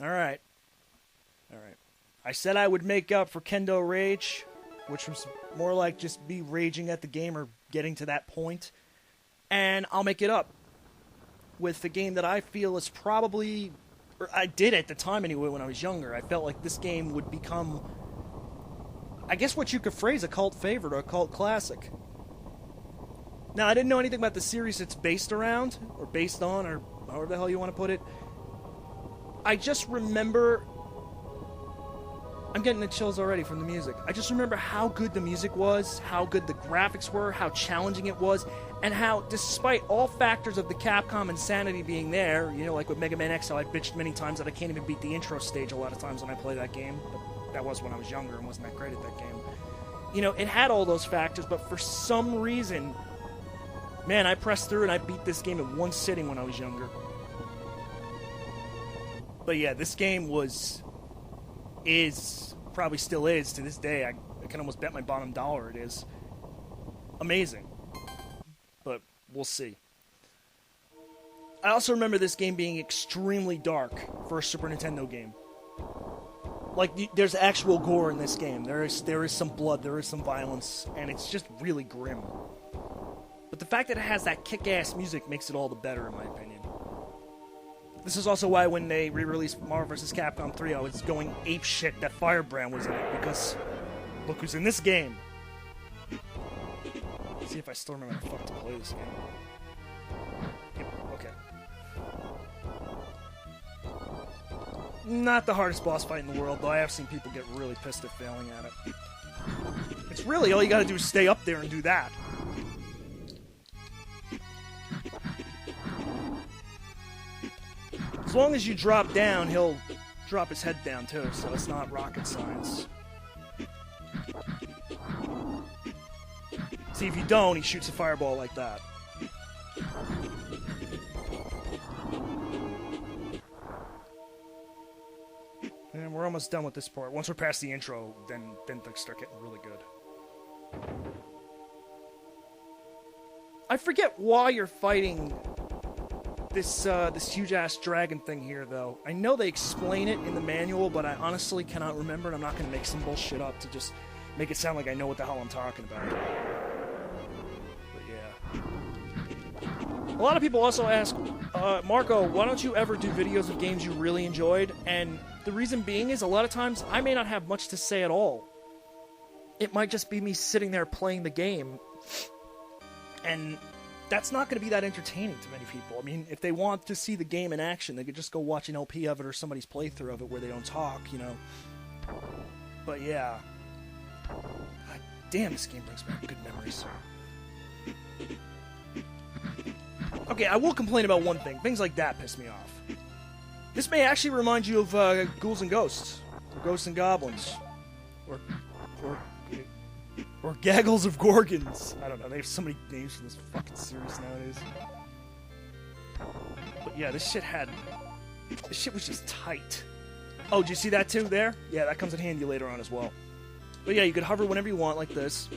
All right. All right. I said I would make up for Kendo Rage, which was more like just me raging at the game or getting to that point, and I'll make it up with the game that I feel is probably, or I did at the time anyway when I was younger. I felt like this game would become, I guess what you could phrase a cult favorite or a cult classic. Now, I didn't know anything about the series it's based around, or based on, or however the hell you want to put it. I just remember, I'm getting the chills already from the music. I just remember how good the music was, how good the graphics were, how challenging it was, and how, despite all factors of the Capcom insanity being there, you know, like with Mega Man X, how I bitched many times that I can't even beat the intro stage a lot of times when I play that game, but that was when I was younger and wasn't that great at that game. You know, it had all those factors, but for some reason, man, I pressed through and I beat this game in one sitting when I was younger. But yeah, this game probably still is, to this day. I can almost bet my bottom dollar it is. Amazing. But we'll see. I also remember this game being extremely dark for a Super Nintendo game. Like, there's actual gore in this game. There is some blood, there is some violence, and it's just really grim. But the fact that it has that kick-ass music makes it all the better, in my opinion. This is also why when they re-released Marvel vs. Capcom 3, I was going apeshit that Firebrand was in it, because look who's in this game. Let's see if I still remember how the fuck to play this game. Yep, okay. Not the hardest boss fight in the world, though I have seen people get really pissed at failing at it. It's really, all you gotta do is stay up there and do that. As long as you drop down, he'll drop his head down too, so it's not rocket science. See, if you don't, he shoots a fireball like that. And we're almost done with this part. Once we're past the intro, then things start getting really good. I forget why you're fighting this huge-ass dragon thing here, though. I know they explain it in the manual, but I honestly cannot remember, and I'm not going to make some bullshit up to just make it sound like I know what the hell I'm talking about. But yeah. A lot of people also ask, Marco, why don't you ever do videos of games you really enjoyed? And the reason being is, a lot of times, I may not have much to say at all. It might just be me sitting there playing the game, and that's not going to be that entertaining to many people. I mean, if they want to see the game in action, they could just go watch an LP of it or somebody's playthrough of it where they don't talk, you know. But yeah. God damn, this game brings back good memories. Okay, I will complain about one thing. Things like that piss me off. This may actually remind you of Ghouls and Ghosts, or Ghosts and Goblins, or Gaggles of Gorgons. I don't know, they have so many names for this fucking series nowadays. But yeah, this shit was just tight. Oh, did you see that too there? Yeah, that comes in handy later on as well. But yeah, you could hover whenever you want like this.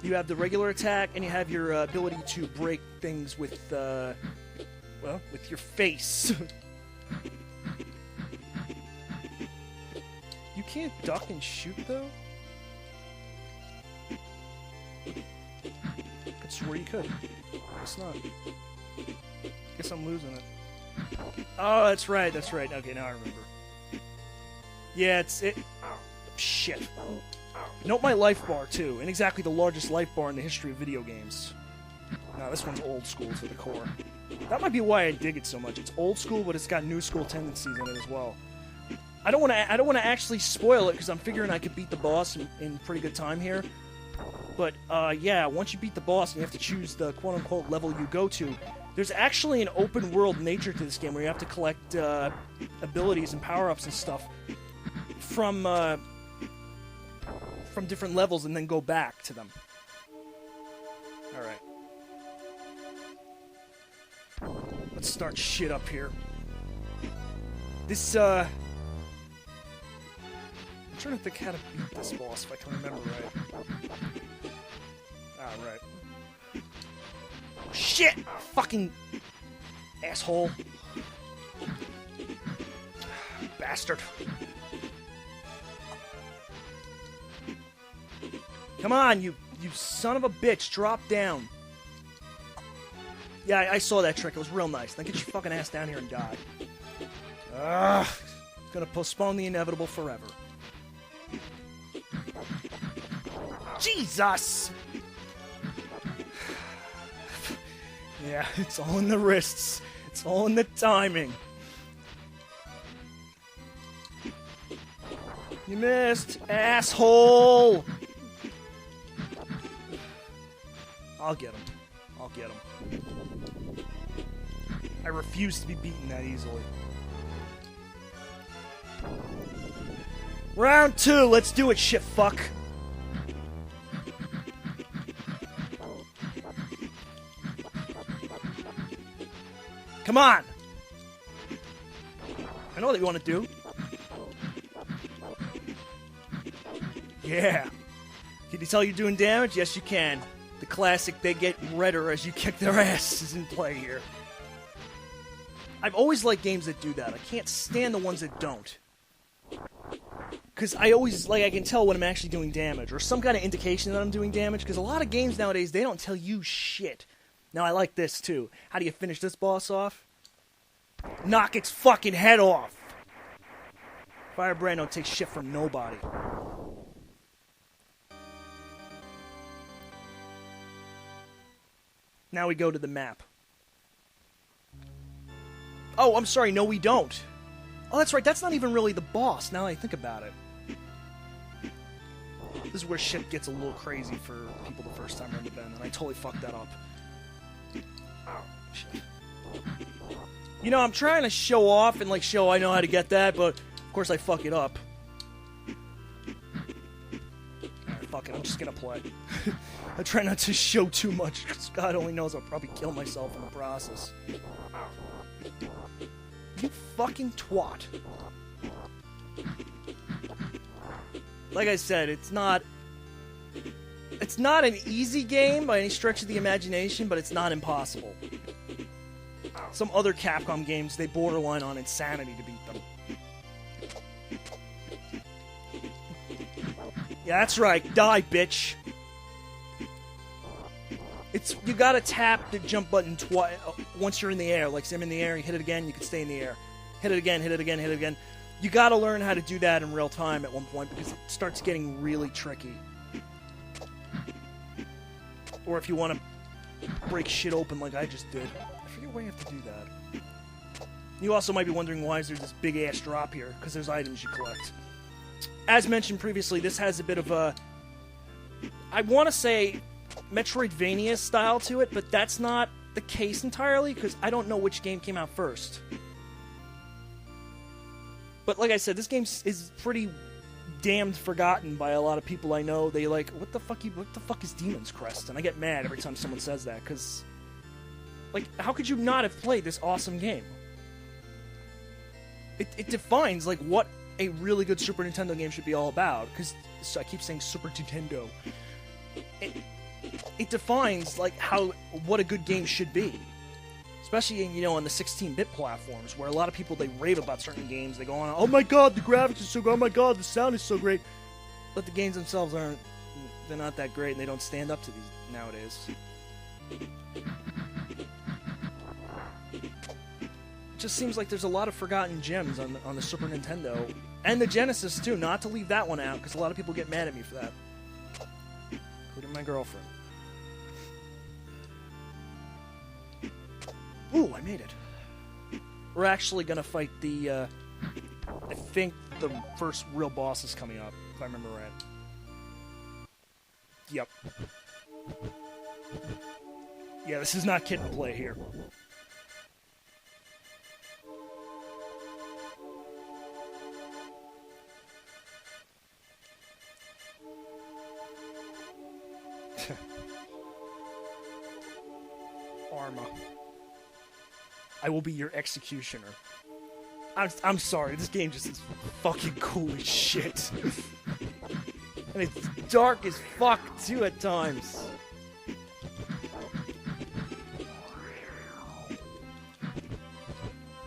You have the regular attack, and you have your ability to break things with, well, with your face. You can't duck and shoot, though? I swore you could. Guess not. Guess I'm losing it. Oh, that's right, that's right. Okay, now I remember. Yeah, it. Shit. Note my life bar, too, and exactly the largest life bar in the history of video games. Now, this one's old school to the core. That might be why I dig it so much. It's old school, but it's got new school tendencies in it as well. I don't want to actually spoil it, because I'm figuring I could beat the boss in pretty good time here. But, yeah, once you beat the boss and you have to choose the quote-unquote level you go to, there's actually an open-world nature to this game where you have to collect abilities and power-ups and stuff from different levels and then go back to them. Alright. Let's start shit up here. This, I'm trying to think how to beat this boss, if I can remember right. Right. Shit! Fucking asshole. bastard. Come on, you son of a bitch. Drop down. Yeah, I saw that trick. It was real nice. Then get your fucking ass down here and die. Ugh. Gonna postpone the inevitable forever. Jesus! Yeah, it's all in the wrists. It's all in the timing. You missed, asshole! I'll get him. I'll get him. I refuse to be beaten that easily. Round 2, let's do it, shit fuck. Come on! I know what you want to do. Yeah. Can you tell you're doing damage? Yes, you can. The classic, they get redder as you kick their asses in play here. I've always liked games that do that. I can't stand the ones that don't. Because I always, I can tell when I'm actually doing damage, or some kind of indication that I'm doing damage, because a lot of games nowadays, they don't tell you shit. Now, I like this, too. How do you finish this boss off? Knock its fucking head off! Firebrand don't take shit from nobody. Now we go to the map. Oh, I'm sorry, no we don't. Oh, that's right, that's not even really the boss, now that I think about it. This is where shit gets a little crazy for people the first time around the bend, and I totally fucked that up. Shit. You know, I'm trying to show off and, show I know how to get that, but, of course, I fuck it up. Alright, fuck it, I'm just gonna play. I try not to show too much, because God only knows I'll probably kill myself in the process. You fucking twat. Like I said, it's not an easy game by any stretch of the imagination, but it's not impossible. Some other Capcom games, they borderline on insanity to beat them. Yeah, that's right. Die, bitch. You gotta tap the jump button twice once you're in the air. Like, say I'm in the air, you hit it again, you can stay in the air. Hit it again, hit it again, hit it again. You gotta learn how to do that in real time at one point, because it starts getting really tricky. Or if you want to break shit open like I just did. I forget where you have to do that. You also might be wondering why is there this big-ass drop here, because there's items you collect. As mentioned previously, this has a bit of a... I want to say Metroidvania style to it, but that's not the case entirely, because I don't know which game came out first. But like I said, this game is pretty damned forgotten by a lot of people I know. They what the fuck is Demon's Crest? And I get mad every time someone says that, because, how could you not have played this awesome game? It defines, what a really good Super Nintendo game should be all about, because I keep saying Super Nintendo. It defines, what a good game should be. Especially, on the 16-bit platforms, where a lot of people, they rave about certain games. They go on, oh my god, the graphics are so good, oh my god, the sound is so great. But the games themselves they're not that great, and they don't stand up to these nowadays. It just seems like there's a lot of forgotten gems on the Super Nintendo. And the Genesis, too, not to leave that one out, because a lot of people get mad at me for that. Including my girlfriend. Ooh, I made it. We're actually gonna fight the, I think the first real boss is coming up, if I remember right. Yep. Yeah, this is not kid and play here. Arma. I will be your executioner. I'm sorry, this game just is fucking cool as shit. And it's dark as fuck, too, at times.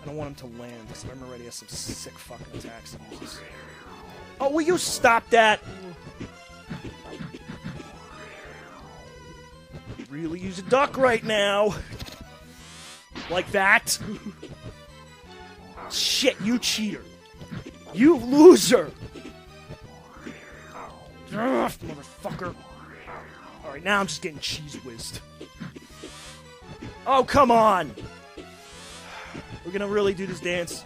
I don't want him to land, because I'm already has some sick fucking attacks he uses. Oh, will you stop that? Really use a duck right now. Like that. Shit, you cheater. You loser. Ugh, motherfucker. Alright, now I'm just getting cheese whizzed. Oh, come on. We're gonna really do this dance.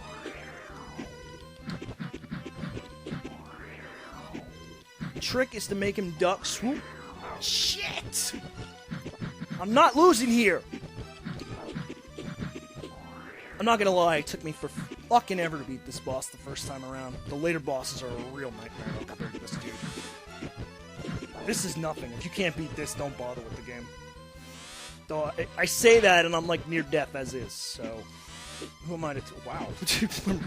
The trick is to make him duck swoop. Shit! I'm not losing here. I'm not gonna lie, it took me for fucking ever to beat this boss the first time around. The later bosses are a real nightmare compared to this dude. This is nothing. If you can't beat this, don't bother with the game. Though I say that and I'm like near death as is, so who am I to wow.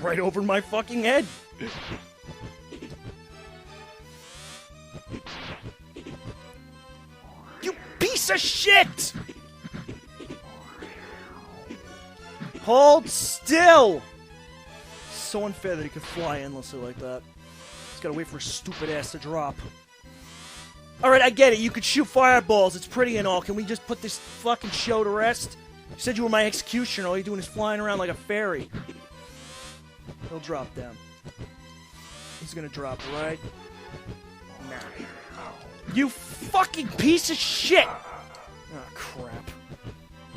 Right over my fucking head. You piece of shit! Hold still! So unfair that he could fly endlessly like that. He's gotta wait for his stupid ass to drop. Alright, I get it. You could shoot fireballs. It's pretty and all. Can we just put this fucking show to rest? You said you were my executioner. All you're doing is flying around like a fairy. He'll drop down. He's gonna drop, right? Nah. You fucking piece of shit! Oh, crap.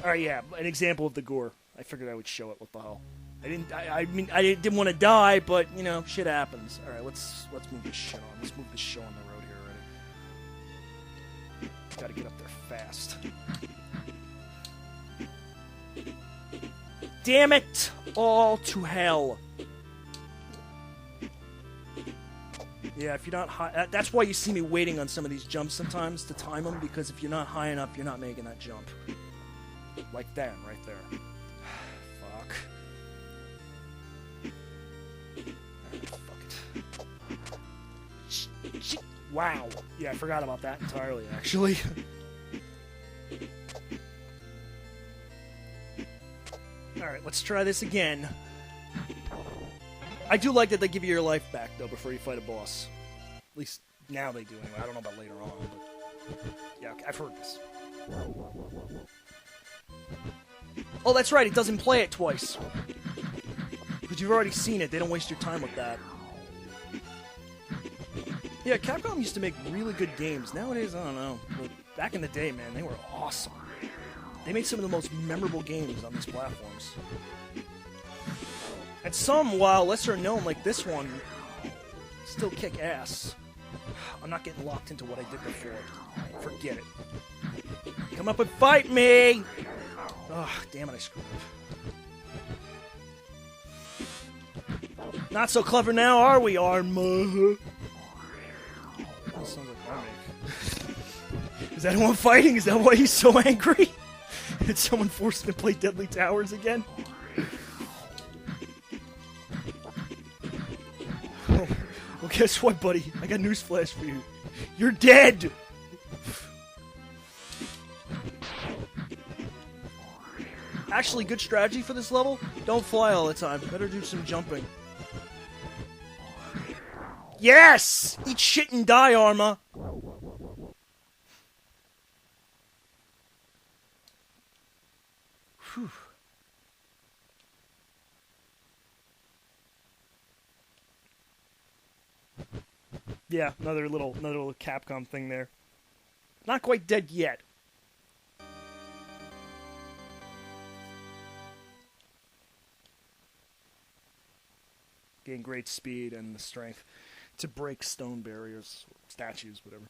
Alright, yeah. An example of the gore. I figured I would show it. What the hell? I mean, I didn't want to die, but, you know, shit happens. Alright, let's move this shit on. Let's move this show on the road here already. Gotta get up there fast. Damn it! All to hell. Yeah, if you're not high... That's why you see me waiting on some of these jumps sometimes to time them, because if you're not high enough, you're not making that jump. Like that, right there. Fuck. Fuck it. Wow. Yeah, I forgot about that entirely, actually. Alright, let's try this again. I do like that they give you your life back, though, before you fight a boss. At least now they do, anyway. I don't know about later on, but... Yeah, okay, I've heard this. Oh, that's right, it doesn't play it twice. Because you've already seen it, they don't waste your time with that. Yeah, Capcom used to make really good games. Nowadays, I don't know. But back in the day, man, they were awesome. They made some of the most memorable games on these platforms. And some, while lesser known, like this one, still kick ass. I'm not getting locked into what I did before. Forget it. Come up and fight me! Ugh, damn it, I screwed up. Not so clever now, are we, Arma? That sounds like Armic. Is that who I'm fighting? Is that why he's so angry? Did someone force him to play Deadly Towers again? Oh, well, guess what, buddy? I got news flash for you. You're dead! Actually, good strategy for this level. Don't fly all the time. Better do some jumping. Yes! Eat shit and die, Arma! Whew. Yeah, another little Capcom thing there. Not quite dead yet. Gain great speed and the strength to break stone barriers, statues, whatever.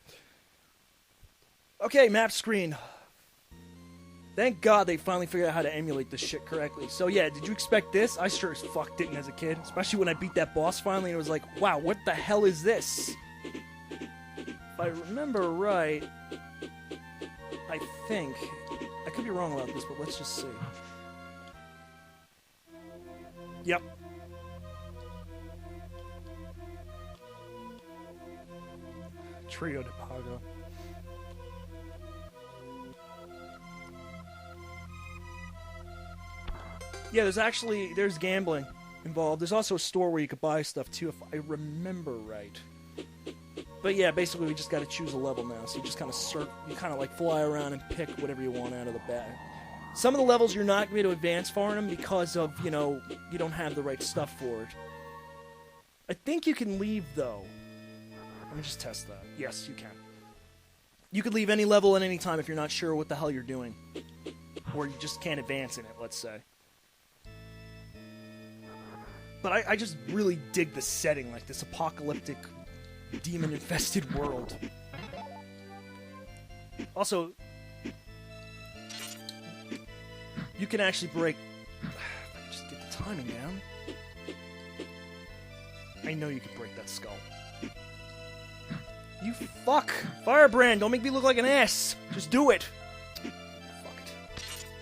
Okay, map screen. Thank God they finally figured out how to emulate this shit correctly. So yeah, did you expect this? I sure as fuck didn't as a kid. Especially when I beat that boss finally and it was like, wow, what the hell is this? If I remember right, I think... I could be wrong about this, but let's just see. Yep. Trio de Pago. Yeah, there's gambling involved. There's also a store where you could buy stuff too, if I remember right. But yeah, basically we just got to choose a level now. So you just kind of like fly around and pick whatever you want out of the bag. Some of the levels you're not going to advance far in them because of, you don't have the right stuff for it. I think you can leave though. Let me just test that. Yes, you can. You could leave any level at any time if you're not sure what the hell you're doing. Or you just can't advance in it, let's say. But I just really dig the setting, like this apocalyptic, demon-infested world. Also, you can actually break... If I can just get the timing down. I know you could break that skull. You fuck! Firebrand, don't make me look like an ass! Just do it! Fuck it.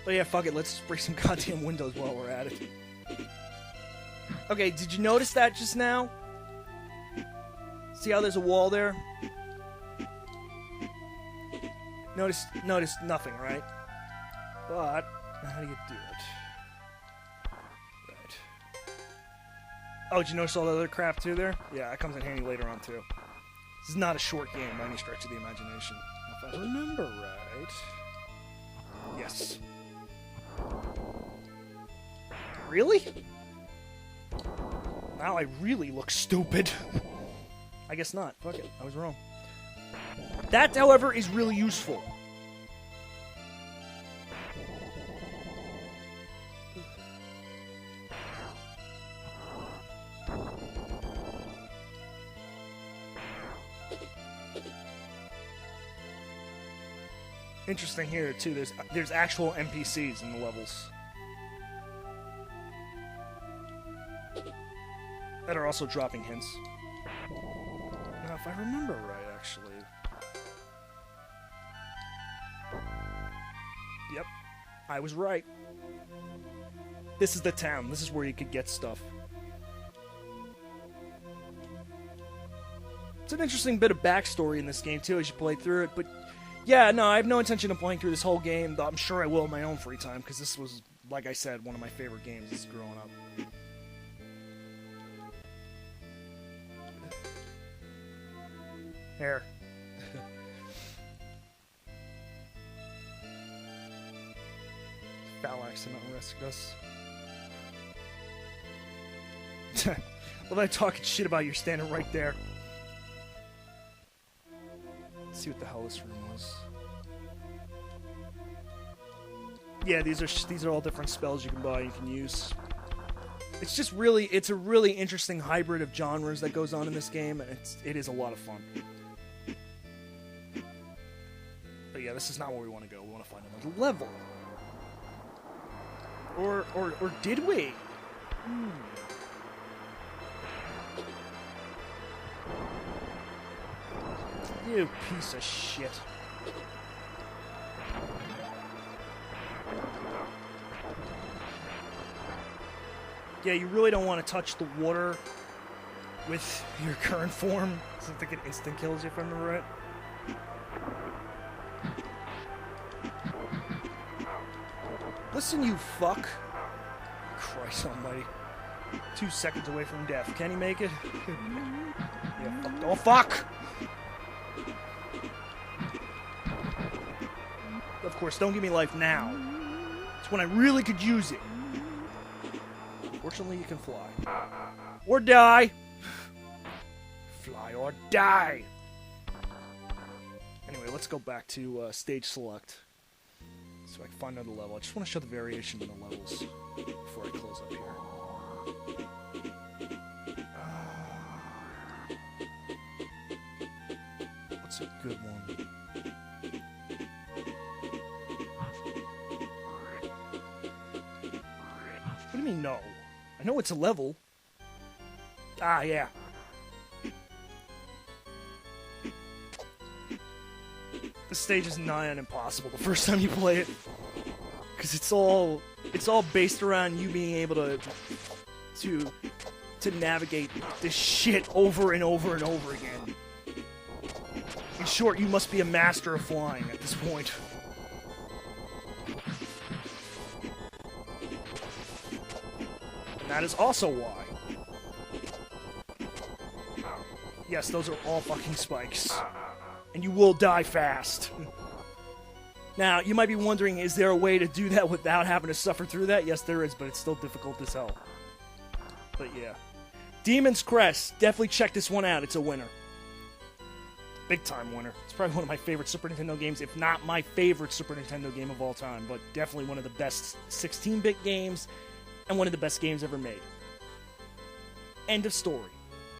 But yeah, fuck it, let's break some goddamn windows while we're at it. Okay, did you notice that just now? See how there's a wall there? Notice nothing, right? But, how do you do it? Right. Oh, did you notice all the other crap too there? Yeah, that comes in handy later on too. This is not a short game by any stretch of the imagination. If I remember right... Yes. Really? Now I really look stupid. I guess not. Fuck it. I was wrong. That, however, is really useful. Interesting here, too. There's actual NPCs in the levels. That are also dropping hints. Now, if I remember right, actually... Yep. I was right. This is the town. This is where you could get stuff. It's an interesting bit of backstory in this game, too, as you play through it, but... Yeah, no, I have no intention of playing through this whole game, though I'm sure I will in my own free time, because this was, like I said, one of my favorite games growing up. Here. Foul accident arrested us. Well, I'm talking shit about you standing right there. Let's see what the hell this room was. Yeah, these are all different spells you can buy, you can use. It's just really, it's a really interesting hybrid of genres that goes on in this game, and it is a lot of fun. But yeah, this is not where we want to go. We want to find another level. Or did we? You piece of shit. Yeah, you really don't want to touch the water with your current form, because I think it instant kills you if I remember right. Listen, you fuck. Christ almighty. 2 seconds away from death. Can he make it? Yeah, fuck. Oh, fuck! Of course, don't give me life now. It's when I really could use it. Fortunately, you can fly. Or die! Fly or die! Anyway, let's go back to stage select. So I can find another level. I just want to show the variation in the levels before I close up here. What's a good one? What do you mean, no? I know it's a level. Ah, yeah. The stage is nigh on impossible the first time you play it. Because it's all based around you being able to navigate this shit over and over and over again. In short, you must be a master of flying at this point. that is also why. Yes, those are all fucking spikes. And you will die fast. Now, you might be wondering, is there a way to do that without having to suffer through that? Yes, there is, but it's still difficult as hell. But yeah. Demon's Crest. Definitely check this one out. It's a winner. Big time winner. It's probably one of my favorite Super Nintendo games, if not my favorite Super Nintendo game of all time, but definitely one of the best 16-bit games and one of the best games ever made. End of story.